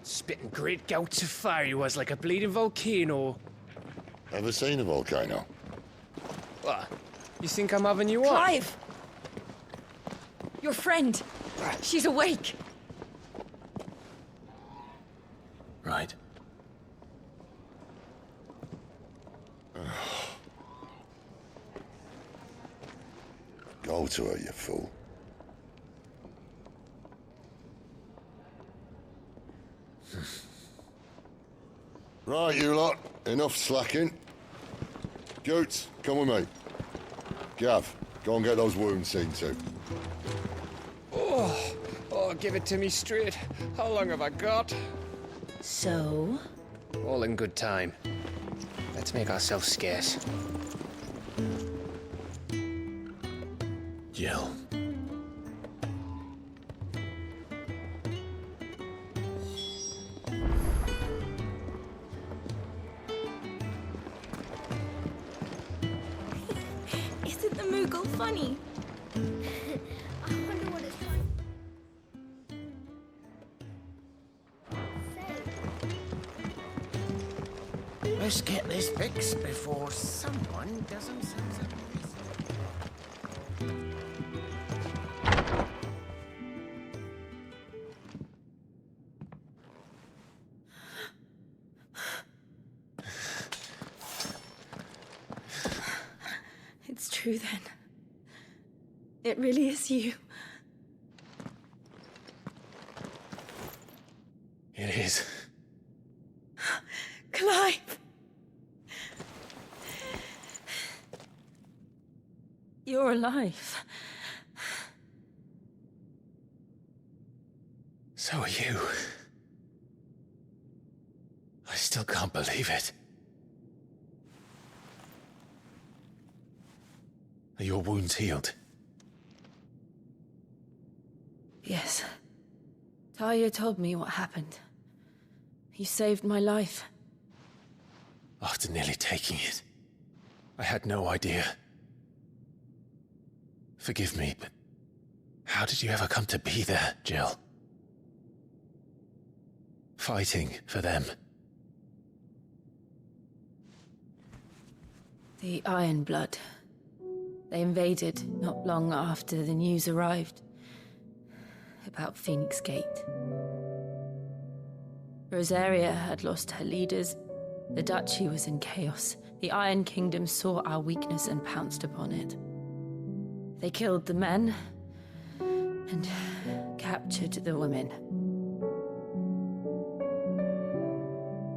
Spitting great gouts of fire he was, like a bleeding volcano. Ever seen a volcano? What? You think I'm having you on? Clive! Your friend. She's awake. Right. Go to her, you fool. Right, you lot. Enough slacking. Goots, come with me. Gav, go and get those wounds seen to. Oh, give it to me straight. How long have I got? So? All in good time. Let's make ourselves scarce. Jill. Isn't the Moogle funny? I wonder what it's trying to say. Let's get this fixed before someone does themselves up. It's true then. It really is you. It is. Clive! You're alive. So are you. I still can't believe it. Are your wounds healed? Yes. Talia told me what happened. You saved my life. After nearly taking it, I had no idea. Forgive me, but how did you ever come to be there, Jill? Fighting for them. The Iron Blood. They invaded not long after the news arrived about Phoenix Gate. Rosaria had lost her leaders. The Duchy was in chaos. The Iron Kingdom saw our weakness and pounced upon it. They killed the men and captured the women.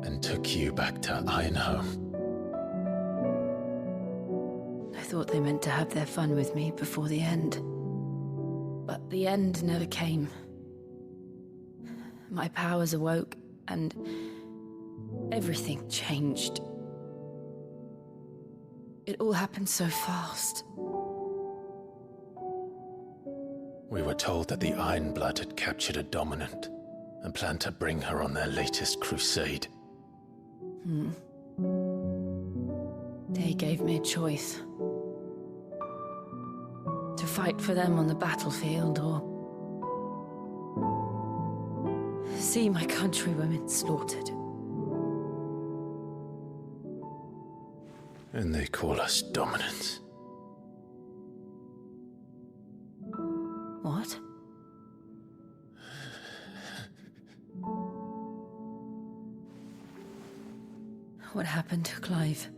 And took you back to Ironhome. I thought they meant to have their fun with me before the end. But the end never came. My powers awoke, and everything changed. It all happened so fast. We were told that the Iron Blood had captured a dominant and planned to bring her on their latest crusade. They gave me a choice. To fight for them on the battlefield, or see my countrywomen slaughtered. And they call us dominants. What? What happened, Clive?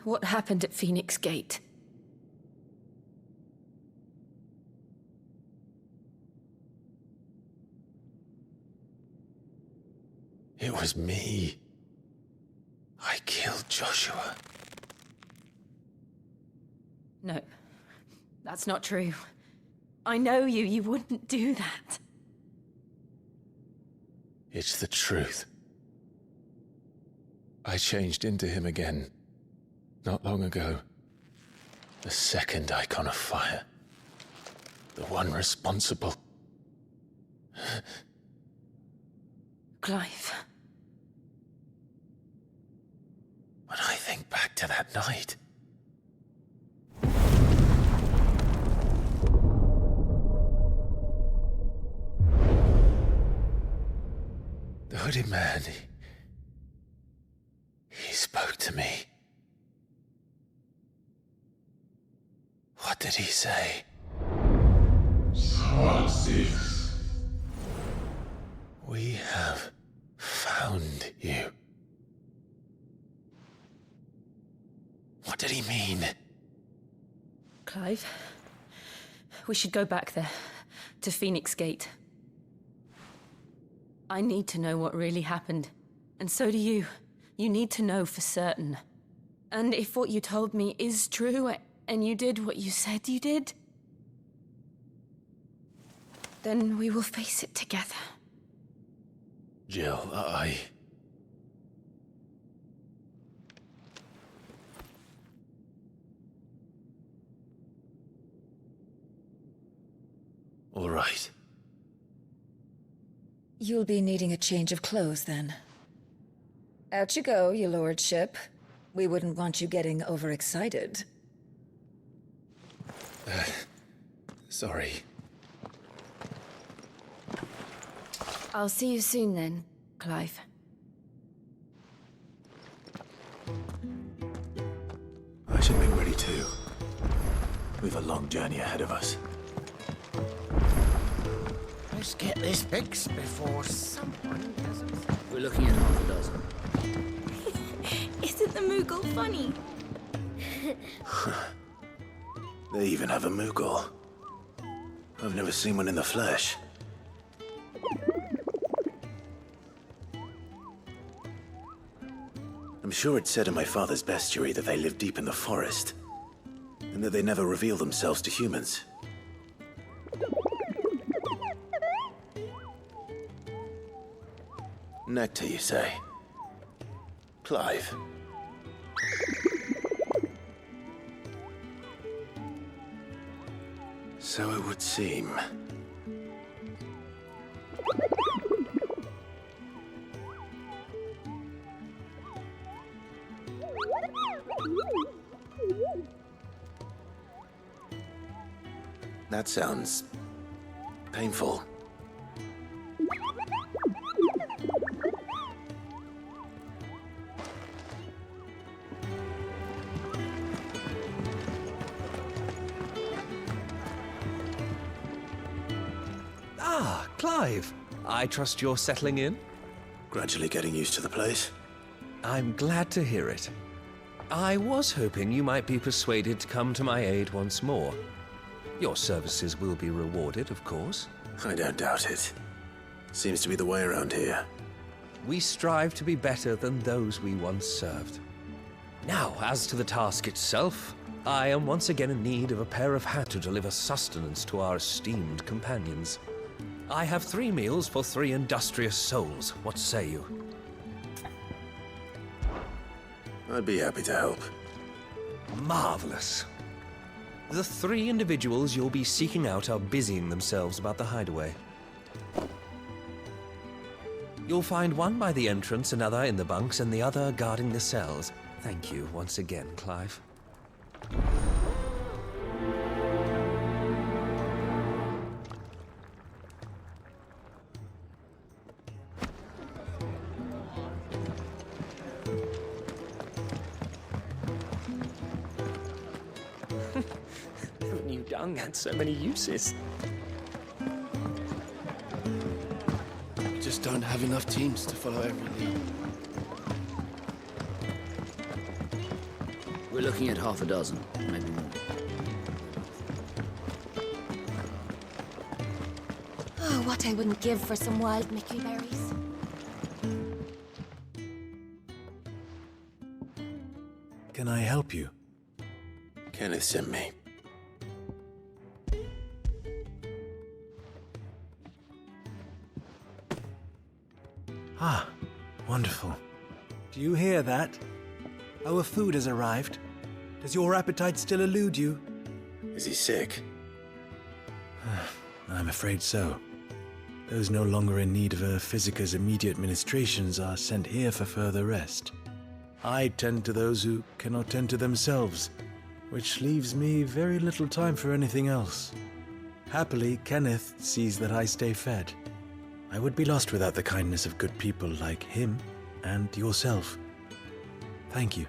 What happened at Phoenix Gate? It was me. I killed Joshua. No, that's not true. I know you. You wouldn't do that. It's the truth. I changed into him again, not long ago. The second icon of fire. The one responsible. Clive. When I think back to that night... the hooded man. He spoke to me. What did he say? Squad 6. We have found you. What did he mean? Clive, we should go back there, to Phoenix Gate. I need to know what really happened, and so do you. You need to know for certain. And if what you told me is true, and you did what you said you did, then we will face it together. Jill, All right. You'll be needing a change of clothes, then. Out you go, your lordship. We wouldn't want you getting overexcited. Sorry. I'll see you soon then, Clive. I should make ready too. We've a long journey ahead of us. Let's get this fixed before someone doesn't... We're looking at half a dozen. Isn't the Moogle funny? They even have a Moogle. I've never seen one in the flesh. I'm sure it said in my father's bestiary that they live deep in the forest, and that they never reveal themselves to humans. Nectar, you say? Clive. So it would seem. That sounds painful. Ah, Clive. I trust you're settling in? Gradually getting used to the place. I'm glad to hear it. I was hoping you might be persuaded to come to my aid once more. Your services will be rewarded, of course. I don't doubt it. Seems to be the way around here. We strive to be better than those we once served. Now, as to the task itself, I am once again in need of a pair of hands to deliver sustenance to our esteemed companions. I have 3 meals for 3 industrious souls. What say you? I'd be happy to help. Marvelous. The 3 individuals you'll be seeking out are busying themselves about the hideaway. You'll find one by the entrance, another in the bunks, and the other guarding the cells. Thank you once again, Clive. Who knew dung had so many uses? We just don't have enough teams to follow every lead. We're looking at half a dozen, maybe more. Oh, what I wouldn't give for some wild Mickey berries. Can I help you? Kenneth sent me. Ah, wonderful. Do you hear that? Our food has arrived. Does your appetite still elude you? Is he sick? I'm afraid so. Those no longer in need of a Physica's immediate ministrations are sent here for further rest. I tend to those who cannot tend to themselves, which leaves me very little time for anything else. Happily, Kenneth sees that I stay fed. I would be lost without the kindness of good people like him and yourself. Thank you.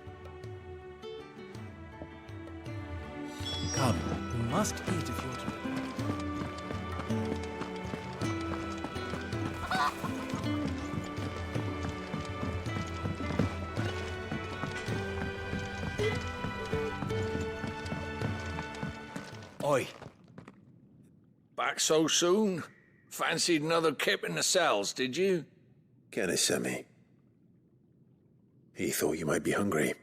Come, you must eat if you're to... Oi. Back so soon? Fancied another kip in the cells, did you? Kenneth sent me. He thought you might be hungry.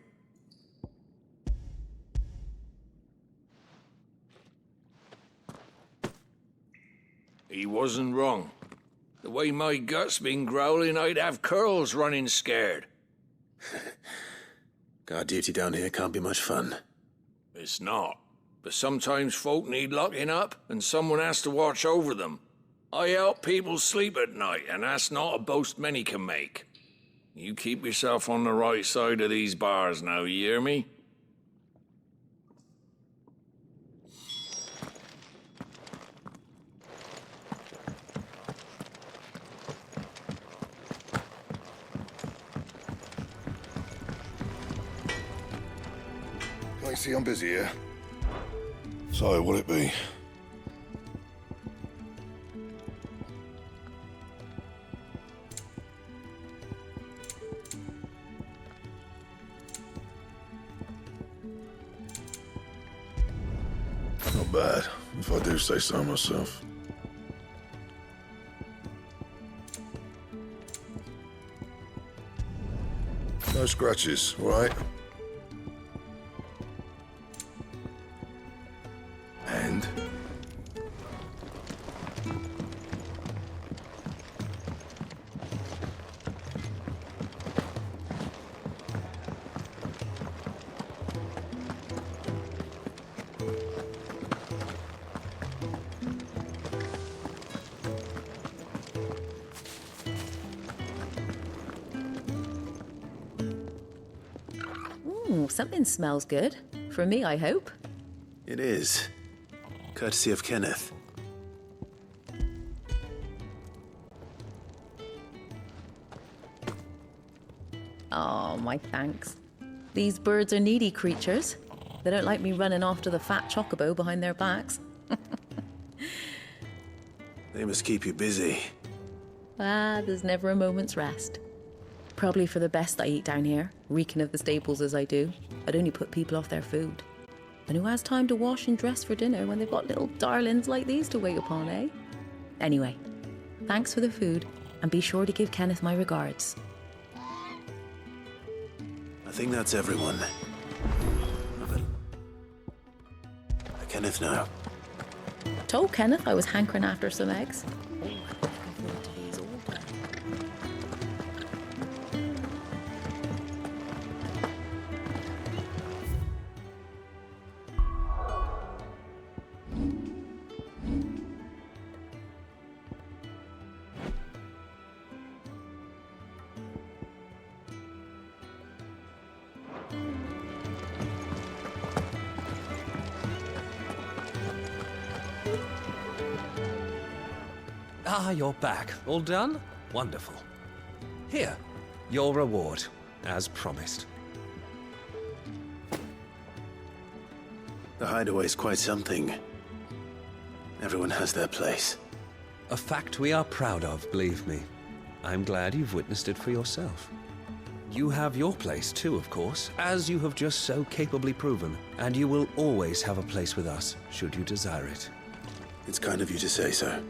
He wasn't wrong. The way my gut's been growling, I'd have curls running scared. Guard duty down here can't be much fun. It's not. But sometimes folk need locking up, and someone has to watch over them. I help people sleep at night, and that's not a boast many can make. You keep yourself on the right side of these bars now, you hear me? Can't you see I'm busy here? So, what'll it be? Not bad, if I do say so myself. No scratches, all right? And? Ooh, something smells good. For me, I hope. It is. Courtesy of Kenneth. Oh, my thanks. These birds are needy creatures. They don't like me running off to the fat chocobo behind their backs. They must keep you busy. There's never a moment's rest. Probably for the best I eat down here, reeking of the staples as I do. I'd only put people off their food. And who has time to wash and dress for dinner when they've got little darlings like these to wait upon, eh? Anyway, thanks for the food, and be sure to give Kenneth my regards. I think that's everyone. Kenneth now. Told Kenneth I was hankering after some eggs. Ah, you're back. All done? Wonderful. Here, your reward, as promised. The hideaway's quite something. Everyone has their place. A fact we are proud of, believe me. I'm glad you've witnessed it for yourself. You have your place too, of course, as you have just so capably proven, and you will always have a place with us, should you desire it. It's kind of you to say so.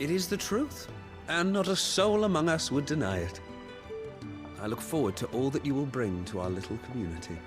It is the truth, and not a soul among us would deny it. I look forward to all that you will bring to our little community.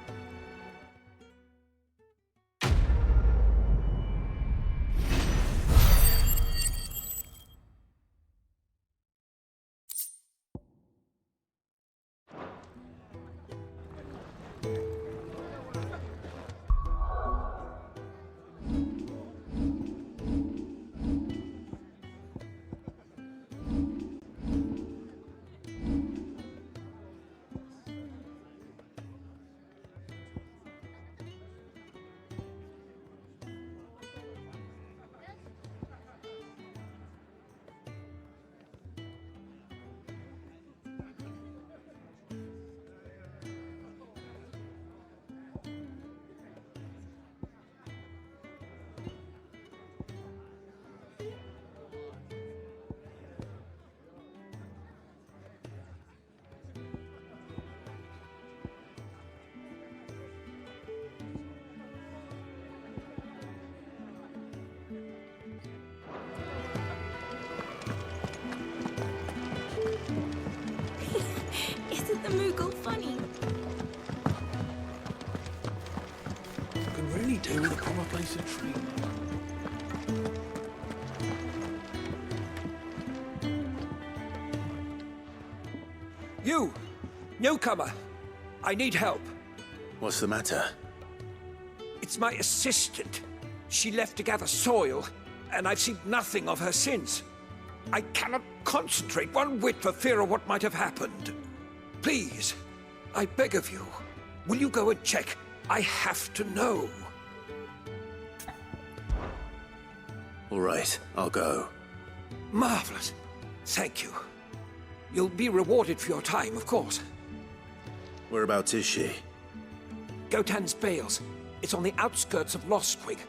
any day with a proper place to tree. You! Newcomer! I need help. What's the matter? It's my assistant. She left to gather soil, and I've seen nothing of her since. I cannot concentrate one whit for fear of what might have happened. Please, I beg of you, will you go and check? I have to know. All right, I'll go. Marvelous. Thank you. You'll be rewarded for your time, of course. Whereabouts is she? Gotan's Bales. It's on the outskirts of Lostwig.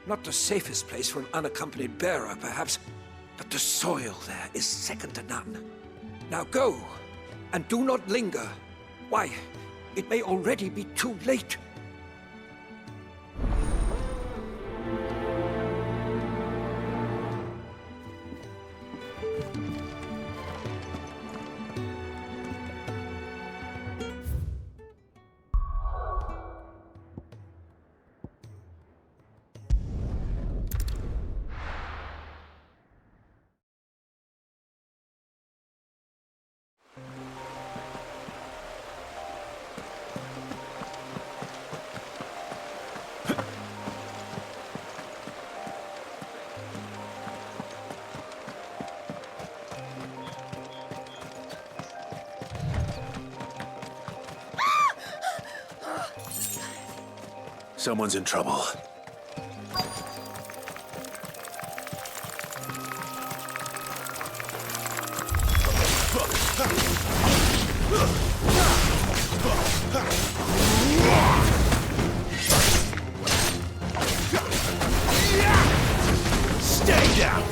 Not the safest place for an unaccompanied bearer, perhaps, but the soil there is second to none. Now go, and do not linger. Why, it may already be too late. Someone's in trouble. Stay down!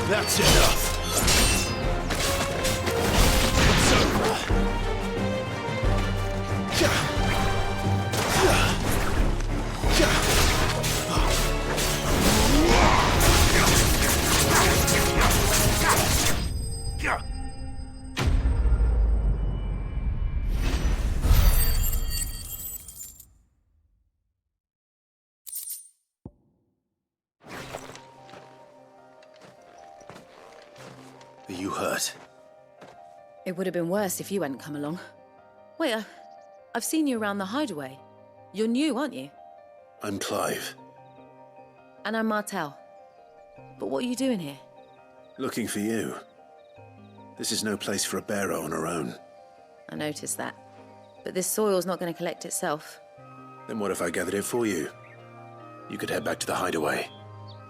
That's enough. It's over. Are you hurt? It would have been worse if you hadn't come along. Wait, I've seen you around the hideaway. You're new, aren't you? I'm Clive. And I'm Martel. But what are you doing here? Looking for you. This is no place for a bearer on her own. I noticed that. But this soil's not going to collect itself. Then what if I gathered it for you? You could head back to the hideaway.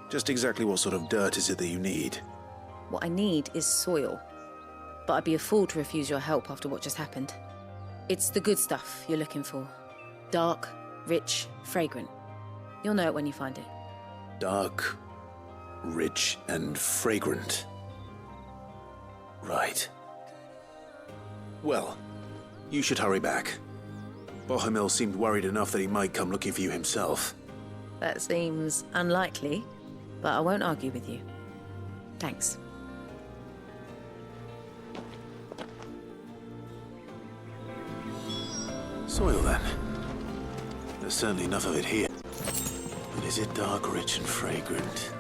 Just exactly what sort of dirt is it that you need? What I need is soil. But I'd be a fool to refuse your help after what just happened. It's the good stuff you're looking for. Dark, rich, fragrant. You'll know it when you find it. Dark, rich, and fragrant. Right. Well, you should hurry back. Bohemil seemed worried enough that he might come looking for you himself. That seems unlikely, but I won't argue with you. Thanks. Soil, then. There's certainly enough of it here. But is it dark, rich, and fragrant?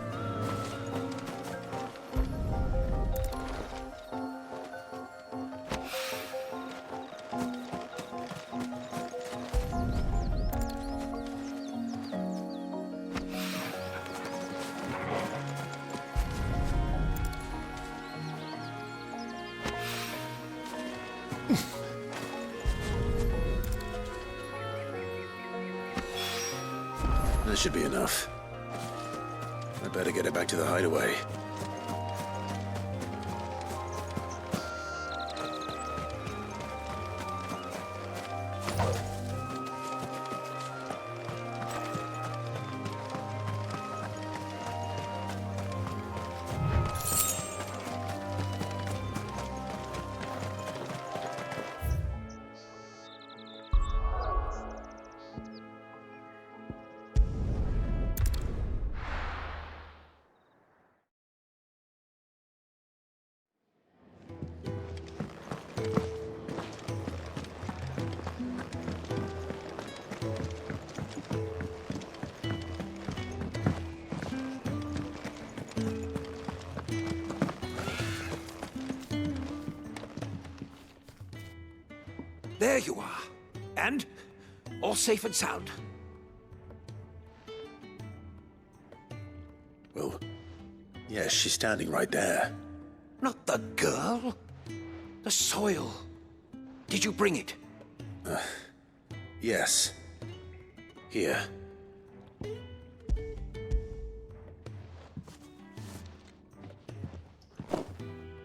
That should be enough. I better get it back to the hideaway. There you are. And all safe and sound. Well, yes, she's standing right there. Not the girl. The soil. Did you bring it? Yes. Here.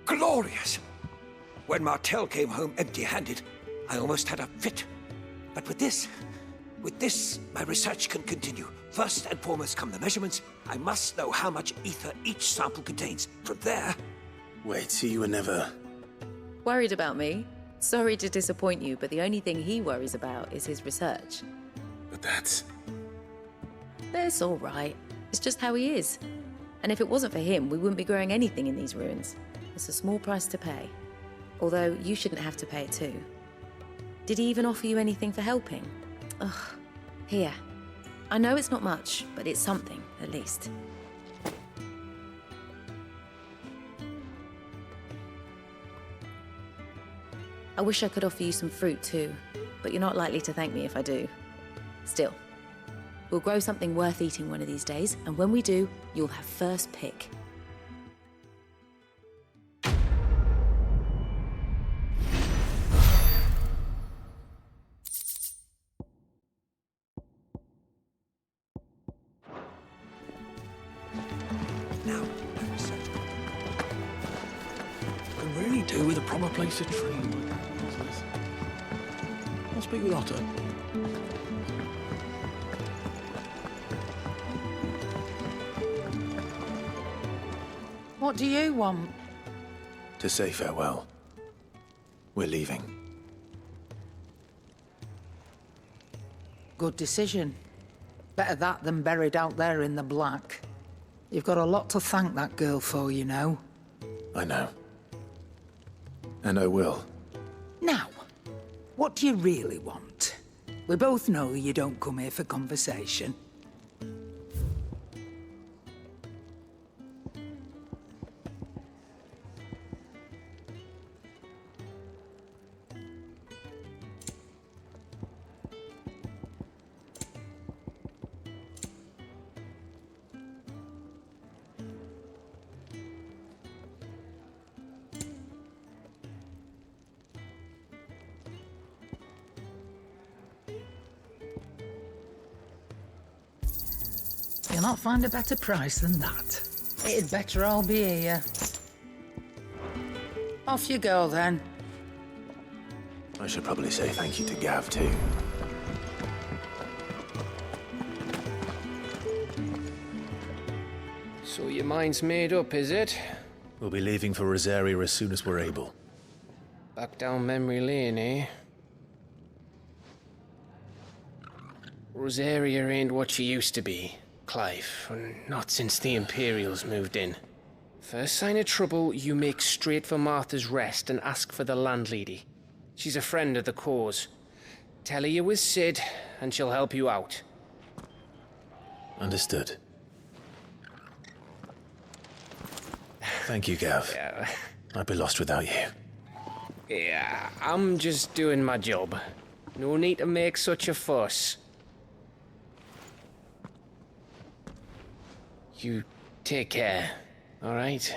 Glorious! When Martel came home empty-handed, I almost had a fit. But with this, my research can continue. First and foremost come the measurements. I must know how much ether each sample contains. From there... Wait, so you were never... Worried about me? Sorry to disappoint you, but the only thing he worries about is his research. But that's... That's all right. It's just how he is. And if it wasn't for him, we wouldn't be growing anything in these ruins. It's a small price to pay. Although, you shouldn't have to pay it too. Did he even offer you anything for helping? Ugh. Here. I know it's not much, but it's something, at least. I wish I could offer you some fruit too, but you're not likely to thank me if I do. Still, we'll grow something worth eating one of these days, and when we do, you'll have first pick. Now, my research. Could really do with a proper place to train. I'll speak with Otto. What do you want? To say farewell. We're leaving. Good decision. Better that than buried out there in the black. You've got a lot to thank that girl for, you know. I know. And I will. Now, what do you really want? We both know you don't come here for conversation. You'll not find a better price than that. It'd better all be here. Off you go, then. I should probably say thank you to Gav, too. So your mind's made up, is it? We'll be leaving for Rosaria as soon as we're able. Back down memory lane, eh? Rosaria ain't what she used to be, Clive. Not since the Imperials moved in. First sign of trouble, you make straight for Martha's Rest and ask for the landlady. She's a friend of the cause. Tell her you was Sid, and she'll help you out. Understood. Thank you, Gav. Yeah. I'd be lost without you. Yeah, I'm just doing my job. No need to make such a fuss. You take care, all right?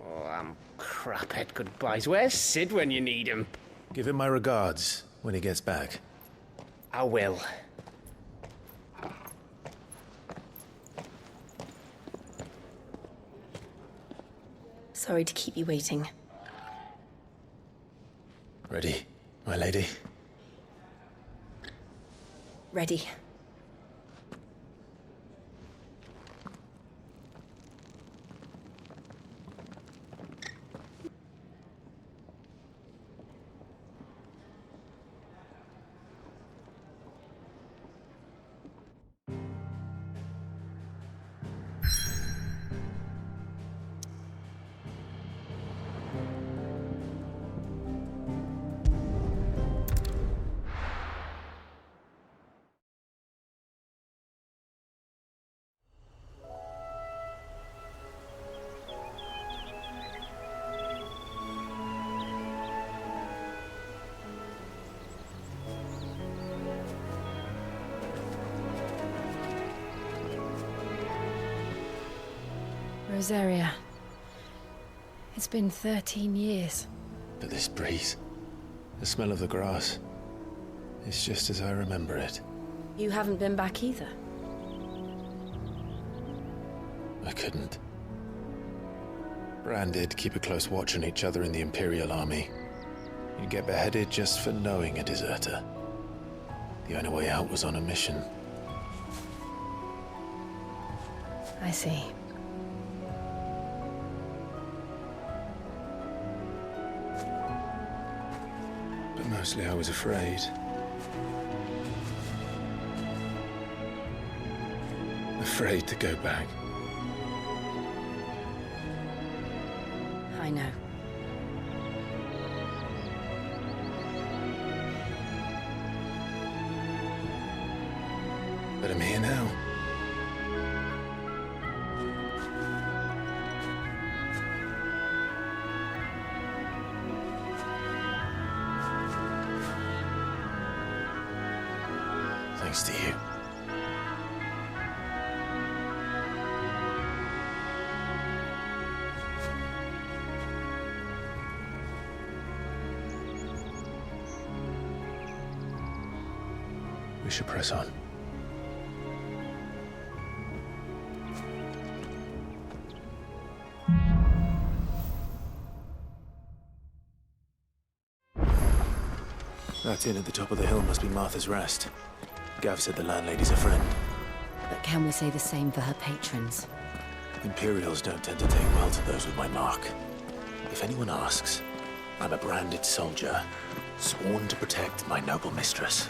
Oh, I'm crap at goodbyes. Where's Sid when you need him? Give him my regards when he gets back. I will. Sorry to keep you waiting. Ready, my lady? Ready. Rosaria. It's been 13 years. But this breeze, the smell of the grass, it's just as I remember it. You haven't been back either. I couldn't. Bran did keep a close watch on each other in the Imperial Army. You'd get beheaded just for knowing a deserter. The only way out was on a mission. I see. But mostly I was afraid. Afraid to go back. I know. But I'm here now. Thanks to you. We should press on. That inn at the top of the hill must be Martha's Rest. Gav said the landlady's a friend. But can we say the same for her patrons? Imperials don't tend to take well to those with my mark. If anyone asks, I'm a branded soldier, sworn to protect my noble mistress.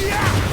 Yeah!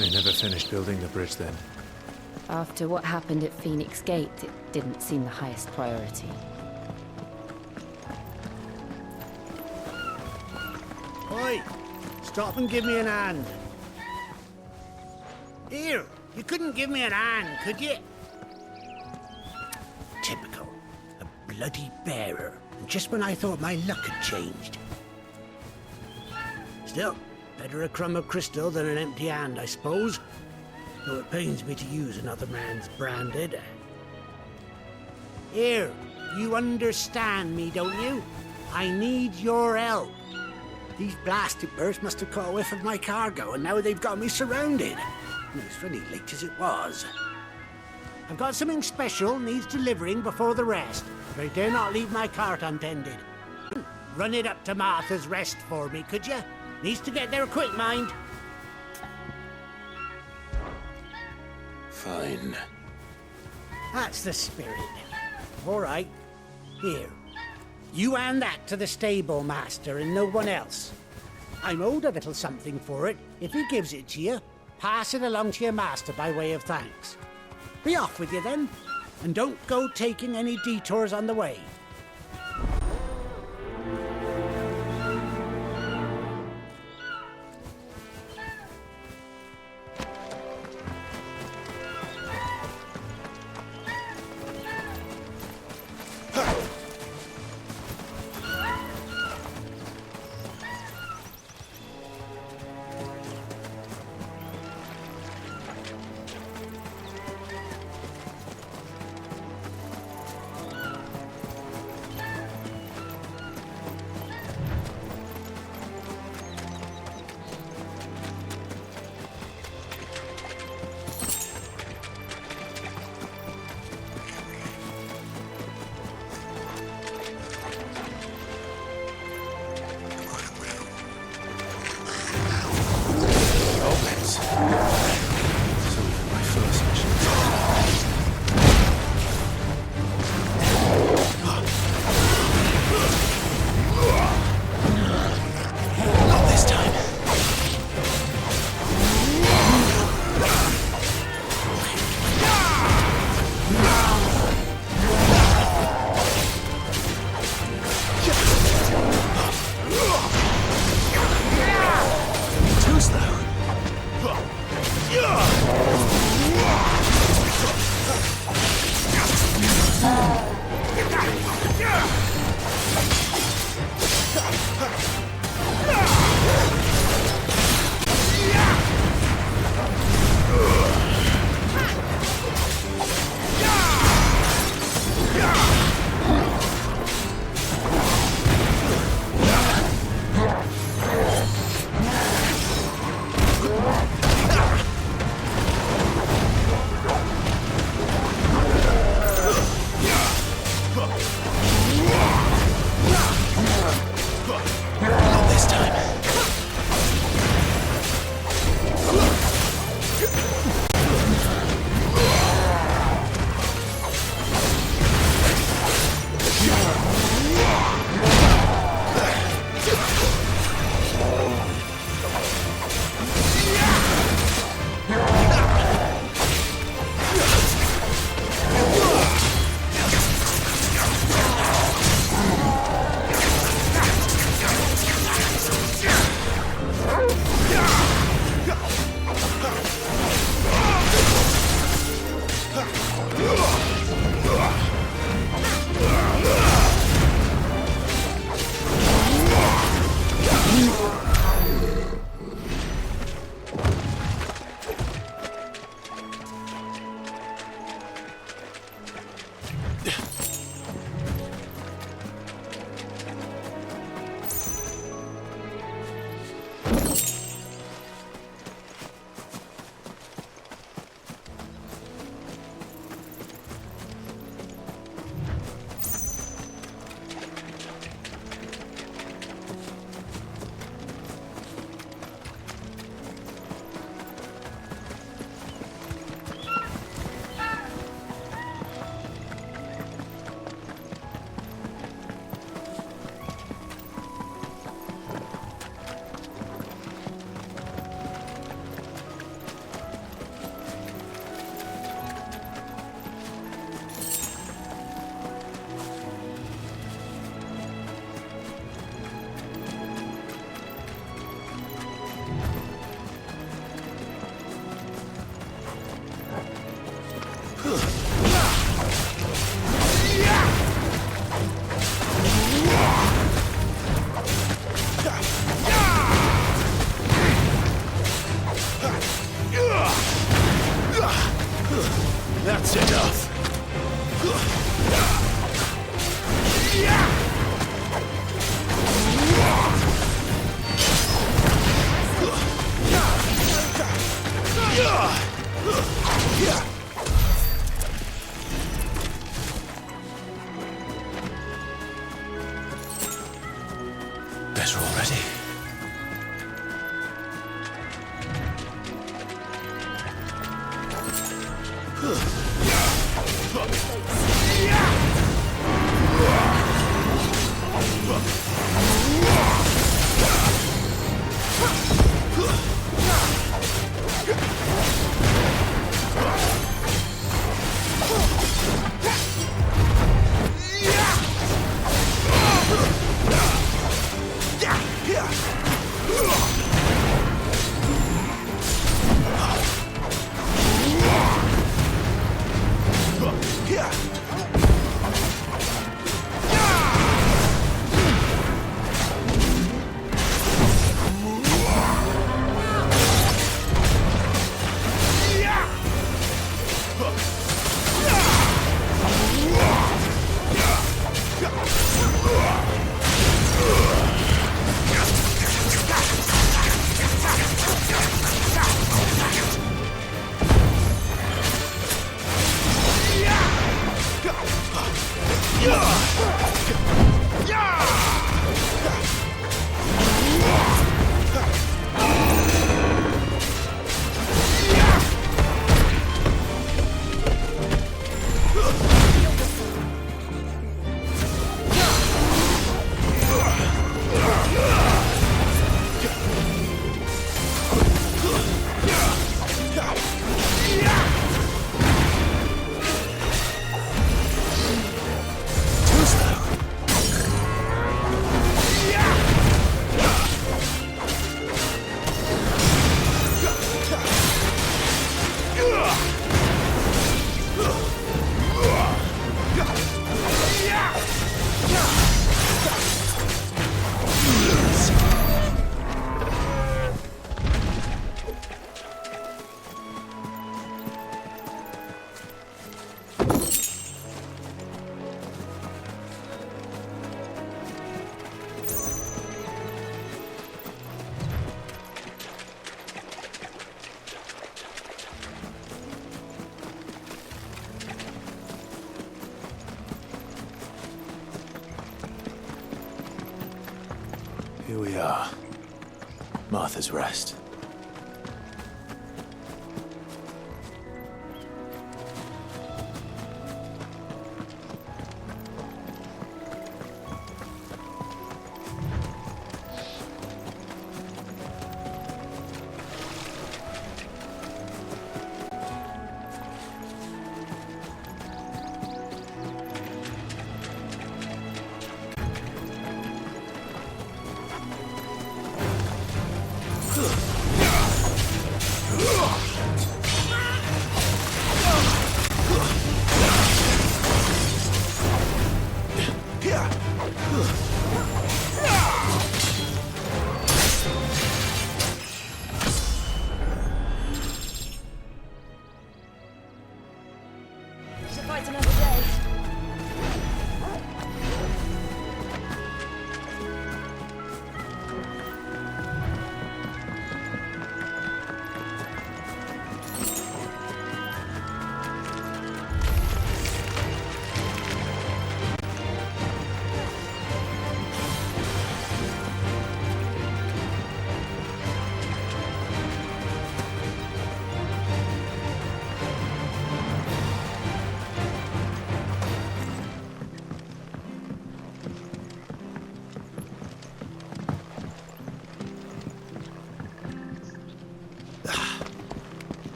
They never finished building the bridge then. After what happened at Phoenix Gate, it didn't seem the highest priority. Oi! Stop and give me an hand. Here, you couldn't give me an hand, could you? Typical. A bloody bearer. And just when I thought my luck had changed. Still, better a crumb of crystal than an empty hand, I suppose. Though it pains me to use another man's branded. Here, you understand me, don't you? I need your help. These blasted birds must have caught a whiff of my cargo, and now they've got me surrounded. And it's funny late as it was. I've got something special needs delivering before the rest, but I dare not leave my cart untended. Run it up to Martha's Rest for me, could you? Needs to get there quick, mind. Fine. That's the spirit. All right. Here. You hand that to the stable master and no one else. I'm owed a little something for it. If he gives it to you, pass it along to your master by way of thanks. Be off with you then, and don't go taking any detours on the way. Here we are. Martha's Rest.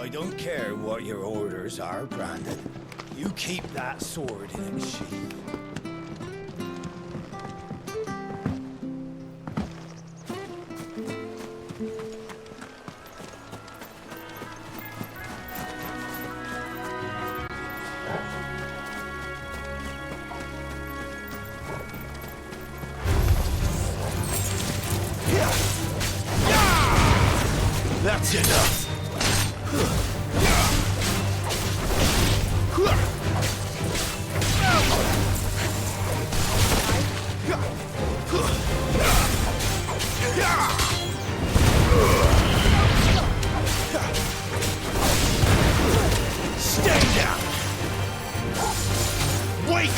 I don't care what your orders are, Brandon. You keep that sword in its sheath. That's enough. Stay down. Wake.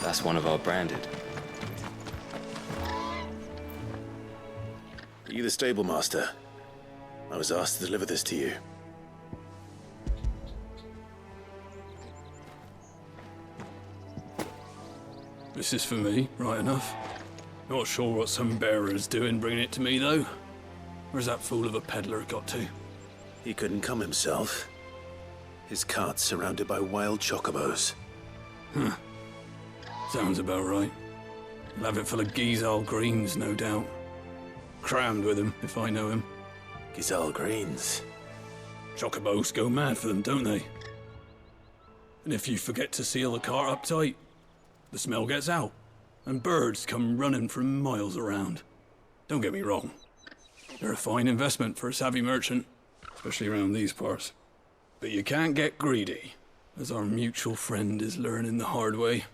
That's one of our branded. Are you the stable master? I was asked to deliver this to you. This is for me, right enough. Not sure what some bearer's doing bringing it to me, though. Where's that fool of a peddler got to? He couldn't come himself. His cart's surrounded by wild chocobos. Huh. Sounds about right. He'll have it full of Gizal greens, no doubt. Crammed with him, if I know him. Gizal greens? Chocobos go mad for them, don't they? And if you forget to seal the cart up tight, the smell gets out, and birds come running from miles around. Don't get me wrong. They're a fine investment for a savvy merchant, especially around these parts. But you can't get greedy, as our mutual friend is learning the hard way.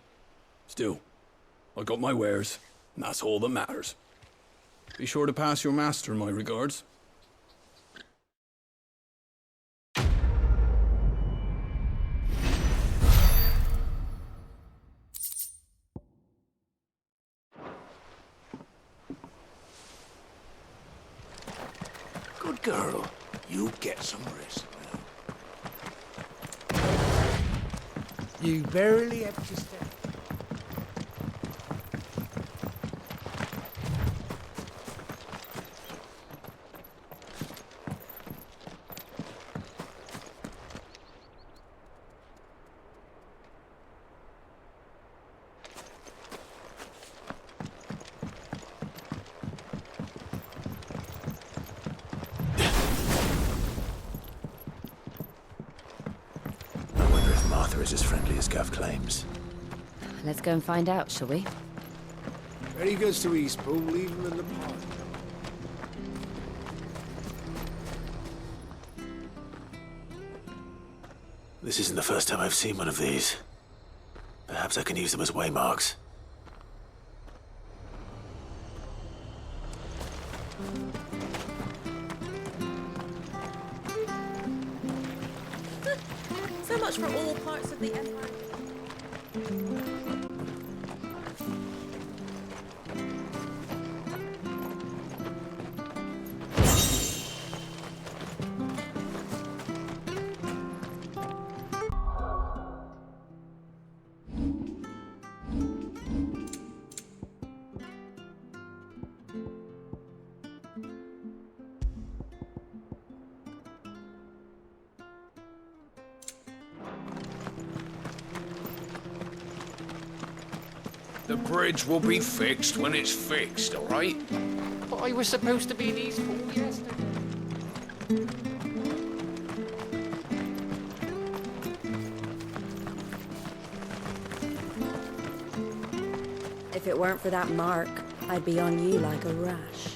Still, I got my wares, and that's all that matters. Be sure to pass your master my regards. Good girl. You get some rest now. You barely have to step. Is as friendly as Gav claims. Let's go and find out, shall we? Ready goes to Eastpool, leave him in the park. This isn't the first time I've seen one of these. Perhaps I can use them as waymarks. So much for all parts of the empire. The bridge will be fixed when it's fixed, all right? But I was supposed to be in Eastpool yesterday. If it weren't for that mark, I'd be on you like a rash.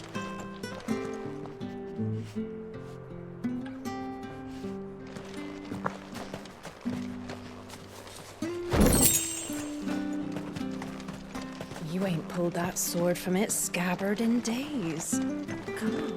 You ain't pulled that sword from its scabbard in days. Come on.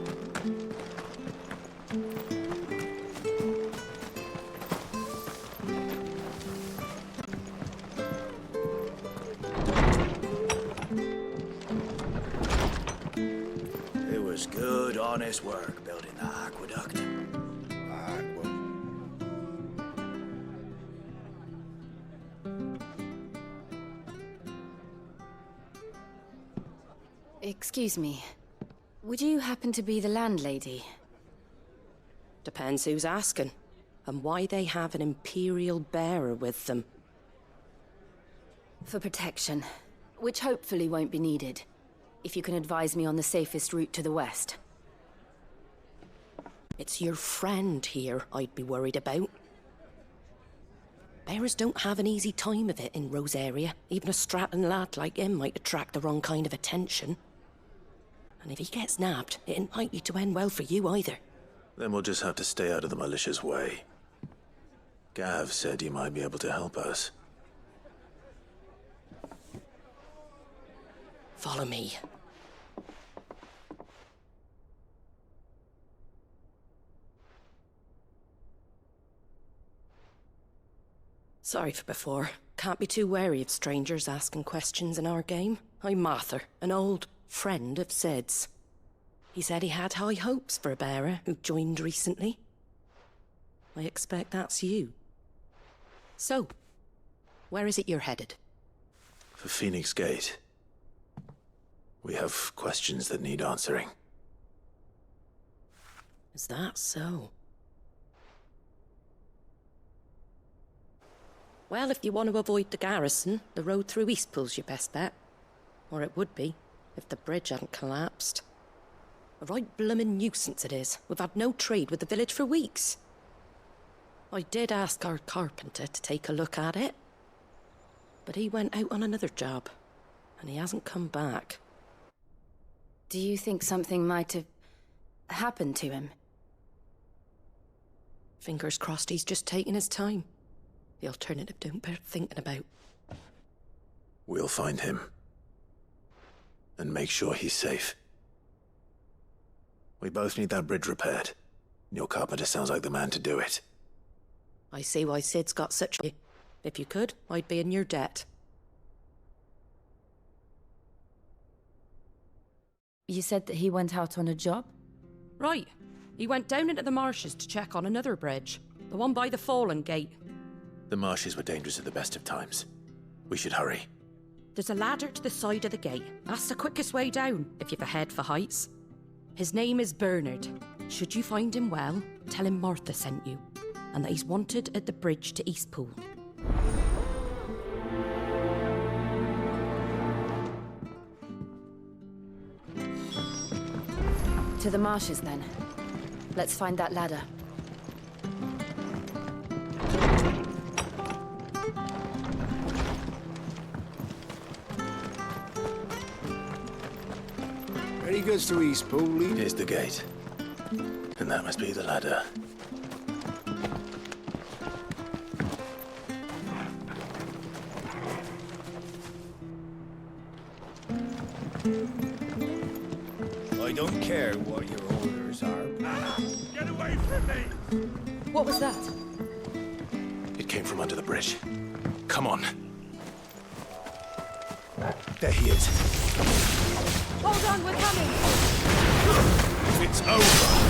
It was good, honest work building the aqueduct. Excuse me. Would you happen to be the landlady? Depends who's asking, and why they have an Imperial bearer with them. For protection, which hopefully won't be needed. If you can advise me on the safest route to the west. It's your friend here I'd be worried about. Bearers don't have an easy time of it in Rose area. Even a Stratton lad like him might attract the wrong kind of attention. And if he gets nabbed, it ain't likely to end well for you either. Then we'll just have to stay out of the malicious way. Gav said you might be able to help us. Follow me. Sorry for before. Can't be too wary of strangers asking questions in our game. I'm Martha, an old friend of Sid's. He said he had high hopes for a bearer who joined recently. I expect that's you. So, where is it you're headed? For Phoenix Gate. We have questions that need answering. Is that so? Well, if you want to avoid the garrison, the road through Eastpool's your best bet. Or it would be, if the bridge hadn't collapsed. A right bloomin' nuisance it is. We've had no trade with the village for weeks. I did ask our carpenter to take a look at it. But he went out on another job, and he hasn't come back. Do you think something might have happened to him? Fingers crossed he's just taking his time. The alternative don't bear thinking about. We'll find him. And make sure he's safe. We both need that bridge repaired. Your carpenter sounds like the man to do it. I see why Sid's got such a... If you could, I'd be in your debt. You said that he went out on a job? Right. He went down into the marshes to check on another bridge. The one by the Fallen Gate. The marshes were dangerous at the best of times. We should hurry. There's a ladder to the side of the gate. That's the quickest way down, if you've a head for heights. His name is Bernard. Should you find him well, tell him Martha sent you, and that he's wanted at the bridge to Eastpool. To the marshes, then. Let's find that ladder. Very good to Eastpool. Here's the gate. And that must be the ladder. I don't care what your orders are. Get away from me! What was that? It came from under the bridge. Come on. There he is. Hold on, we're coming! It's over!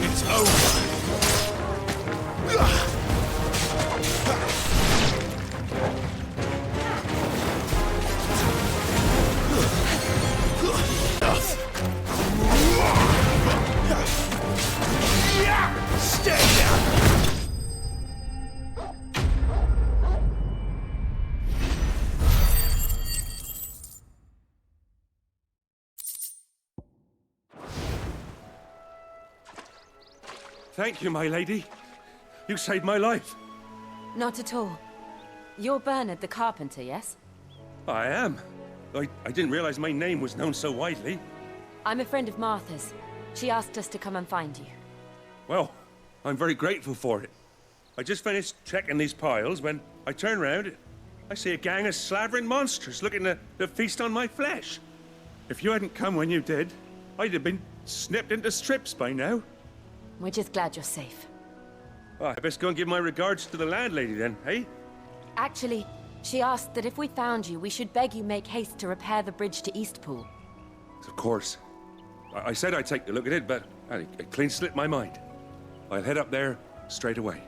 It's over! Thank you, my lady. You saved my life. Not at all. You're Bernard the carpenter, yes? I am. I didn't realize my name was known so widely. I'm a friend of Martha's. She asked us to come and find you. Well, I'm very grateful for it. I just finished checking these piles when I turn round. I see a gang of slavering monsters looking to feast on my flesh. If you hadn't come when you did, I'd have been snipped into strips by now. We're just glad you're safe. Oh, I best go and give my regards to the landlady then, hey? Actually, she asked that if we found you, we should beg you make haste to repair the bridge to Eastpool. Of course. I said I'd take a look at it, but it clean slipped my mind. I'll head up there straight away.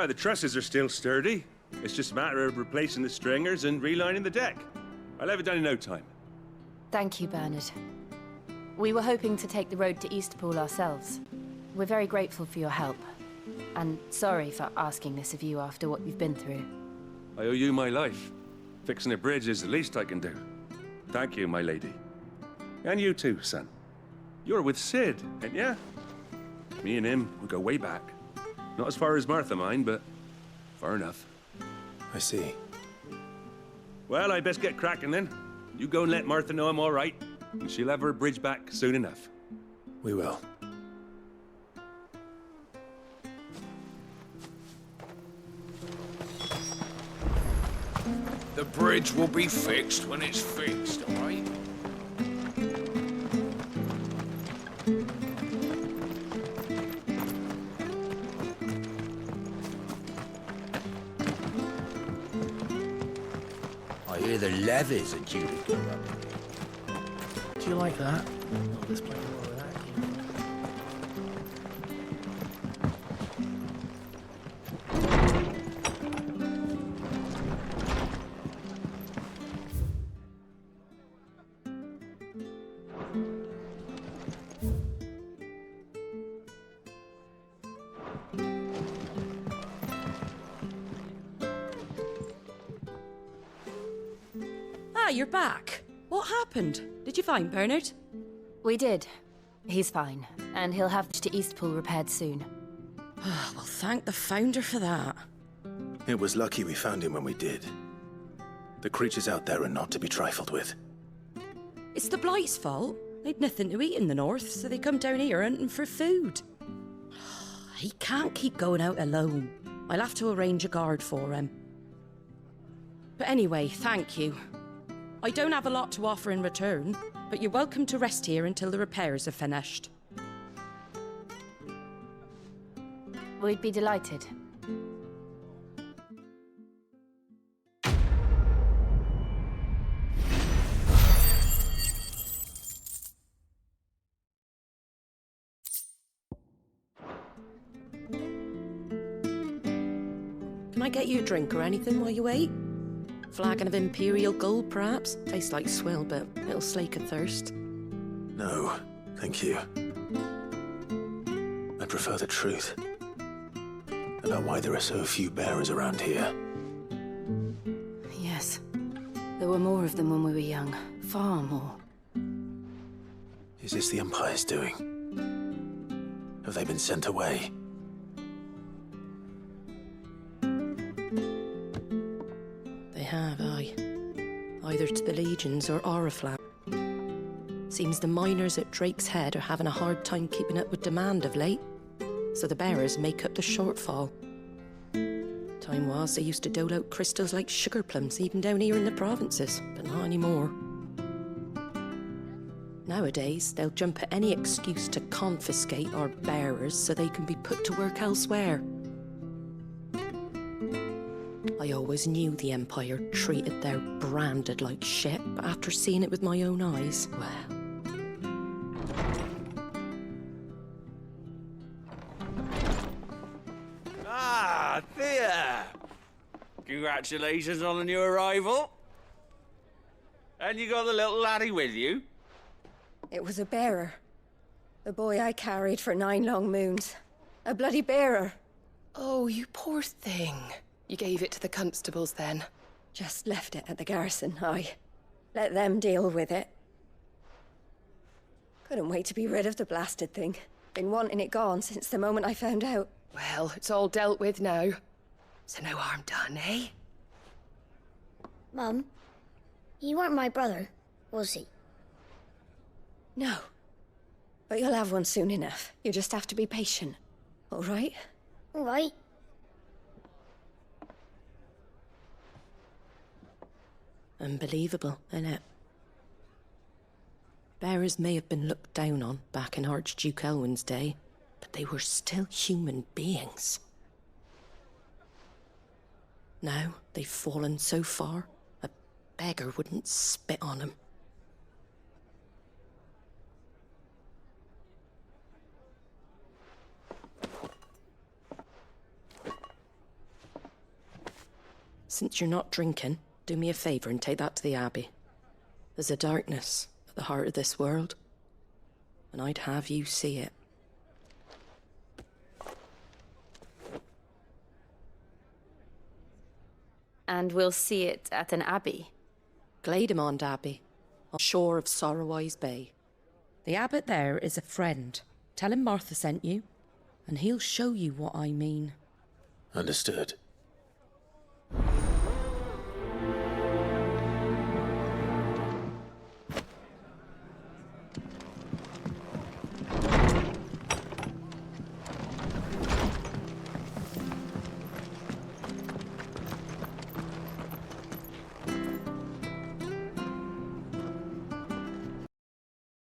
The trusses are still sturdy. It's just a matter of replacing the stringers and relining the deck. I'll have it done in no time. Thank you, Bernard. We were hoping to take the road to Eastpool ourselves. We're very grateful for your help. And sorry for asking this of you after what you've been through. I owe you my life. Fixing a bridge is the least I can do. Thank you, my lady. And you too, son. You're with Sid, ain't ya? Me and him, we go way back. Not as far as Martha, mind, but far enough. I see. Well, I best get cracking then. You go and let Martha know I'm all right, and she'll have her bridge back soon enough. We will. The bridge will be fixed when it's fixed, all right? I hear the levies are due to go up. Do you like that? Oh, let's play more of that game. Ah, you're back. What happened? Did you find Bernard? We did. He's fine, and he'll have to Eastpool repaired soon. Well, thank the Founder for that. It was lucky we found him when we did. The creatures out there are not to be trifled with. It's the Blight's fault. They'd nothing to eat in the north, so they come down here hunting for food. He can't keep going out alone. I'll have to arrange a guard for him. But anyway, thank you. I don't have a lot to offer in return, but you're welcome to rest here until the repairs are finished. We'd be delighted. Can I get you a drink or anything while you wait? Flagon of Imperial Gold, perhaps? Tastes like swill, but it'll slake a thirst. No, thank you. I prefer the truth about why there are so few bearers around here. Yes. There were more of them when we were young. Far more. Is this the Empire's doing? Have they been sent away? They have, aye. Either to the Legions or Oriflamme. Seems the miners at Drake's Head are having a hard time keeping up with demand of late, so the bearers make up the shortfall. Time was they used to dole out crystals like sugar plums even down here in the provinces, but not anymore. Nowadays, they'll jump at any excuse to confiscate our bearers so they can be put to work elsewhere. I always knew the Empire treated their branded like shit, but after seeing it with my own eyes, well... Ah, Thea! Congratulations on the new arrival. And you got the little laddie with you? It was a bearer. The boy I carried for 9 long moons. A bloody bearer. Oh, you poor thing. You gave it to the constables then? Just left it at the garrison, aye. Let them deal with it. Couldn't wait to be rid of the blasted thing. Been wanting it gone since the moment I found out. Well, it's all dealt with now. So no harm done, eh? Mum, you weren't my brother, was he? No. But you'll have one soon enough. You just have to be patient. All right? All right. Unbelievable, innit? Bearers may have been looked down on back in Archduke Elwin's day, but they were still human beings. Now they've fallen so far, a beggar wouldn't spit on them. Since you're not drinking, do me a favour and take that to the Abbey. There's a darkness at the heart of this world, and I'd have you see it. And we'll see it at an abbey? Glademond Abbey, on shore of Sorrowwise Bay. The abbot there is a friend. Tell him Martha sent you, and he'll show you what I mean. Understood.